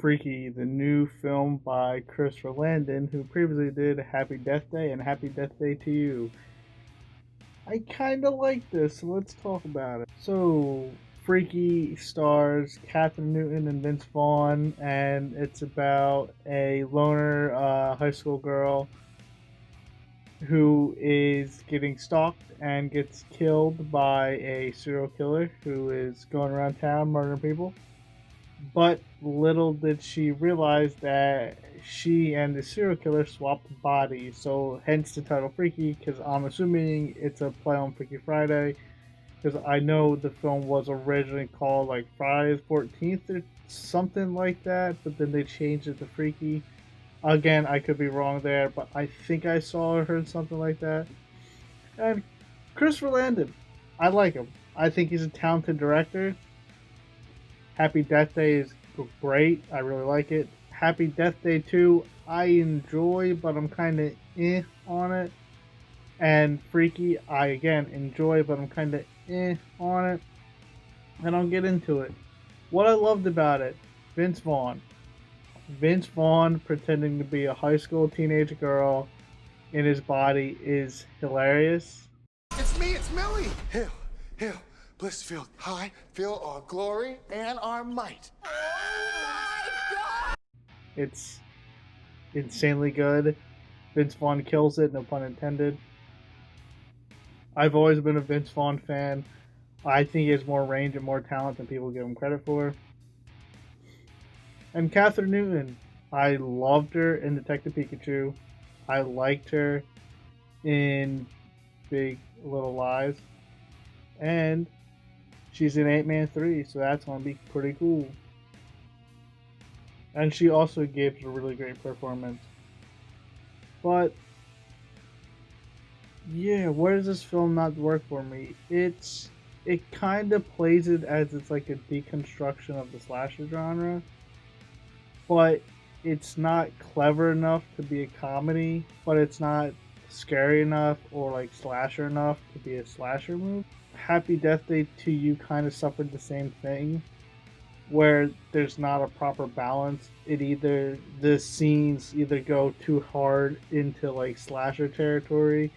Freaky, the new film by Christopher Landon, who previously did Happy Death Day and Happy Death Day to You. I kind of like this, so let's talk about it. So, Freaky stars Catherine Newton and Vince Vaughn, and it's about a loner high school girl who is getting stalked and gets killed by a serial killer who is going around town murdering people. But little did she realize that she and the serial killer swapped bodies. So hence the title Freaky, because I'm assuming it's a play on Freaky Friday. Because I know the film was originally called like Friday the 14th or something like that, but then they changed it to Freaky. Again, I could be wrong there, but I think I saw or heard something like that. And Christopher Landon, I like him. I think he's a talented director. Happy Death Day is great. I really like it. Happy Death Day 2, I enjoy, but I'm kind of on it. And Freaky, I again enjoy, but I'm kind of on it. And I'll get into it. What I loved about it, Vince Vaughn. Vince Vaughn pretending to be a high school teenage girl in his body is hilarious. It's me, it's Millie. Hail, hail, Blissfield, high, fill our glory and our might. Oh my God! It's insanely good. Vince Vaughn kills it, no pun intended. I've always been a Vince Vaughn fan. I think he has more range and more talent than people give him credit for. And Catherine Newton, I loved her in Detective Pikachu. I liked her in Big Little Lies. And she's in Ant-Man 3, so that's going to be pretty cool. And she also gave a really great performance. But yeah, where does this film not work for me? It kind of plays it as it's like a deconstruction of the slasher genre, but it's not clever enough to be a comedy, but it's not scary enough or like slasher enough to be a slasher movie. Happy Death Day to You kind of suffered the same thing, where there's not a proper balance. The scenes either go too hard into like slasher territory,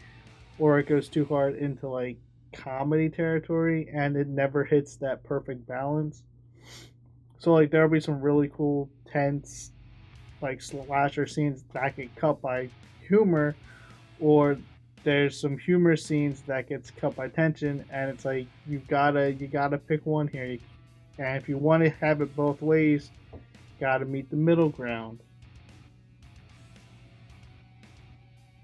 or it goes too hard into like comedy territory, and it never hits that perfect balance. So like there'll be some really cool tense like slasher scenes that get cut by humor, or there's some humor scenes that gets cut by tension, and it's like you gotta pick one here, and if you want to have it both ways, gotta meet the middle ground.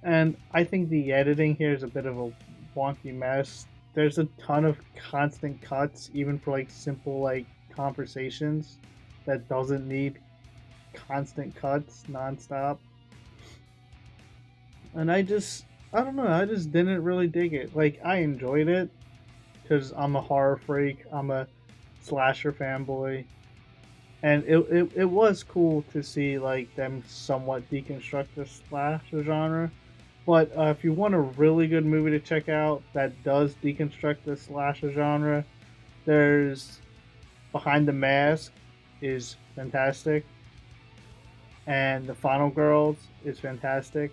And I think the editing here is a bit of a wonky mess. There's a ton of constant cuts, even for like simple like conversations that doesn't need constant cuts nonstop. And I don't know, I just didn't really dig it. Like I enjoyed it because I'm a horror freak, I'm a slasher fanboy, and it was cool to see like them somewhat deconstruct the slasher genre. But if you want a really good movie to check out that does deconstruct the slasher genre, there's Behind the Mask is fantastic, and The Final Girls is fantastic.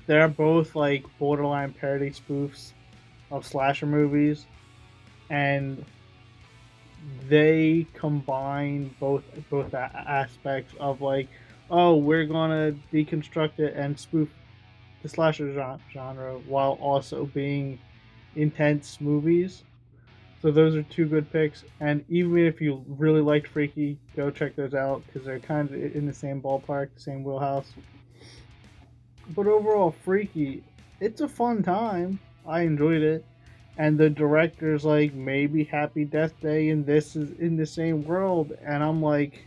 They're both like borderline parody spoofs of slasher movies, and they combine both aspects of like, oh, we're gonna deconstruct it and spoof the slasher genre while also being intense movies. So those are two good picks, and even if you really liked Freaky, go check those out because they're kind of in the same ballpark, the same wheelhouse. But overall, Freaky, it's a fun time. I enjoyed it, and the director's like, maybe Happy Death Day and this is in the same world, and I'm like,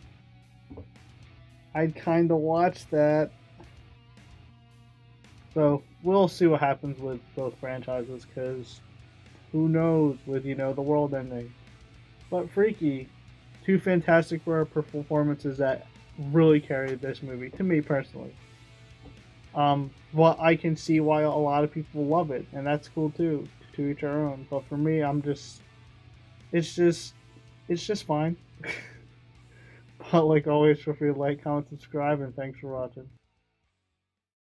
I'd kind of watch that. So we'll see what happens with both franchises, because who knows with the world ending. But Freaky, two fantastic performances that really carried this movie to me personally. Well, I can see why a lot of people love it, and that's cool too. To each our own. But for me, it's just fine. But like always, feel free to like, comment, subscribe, and thanks for watching.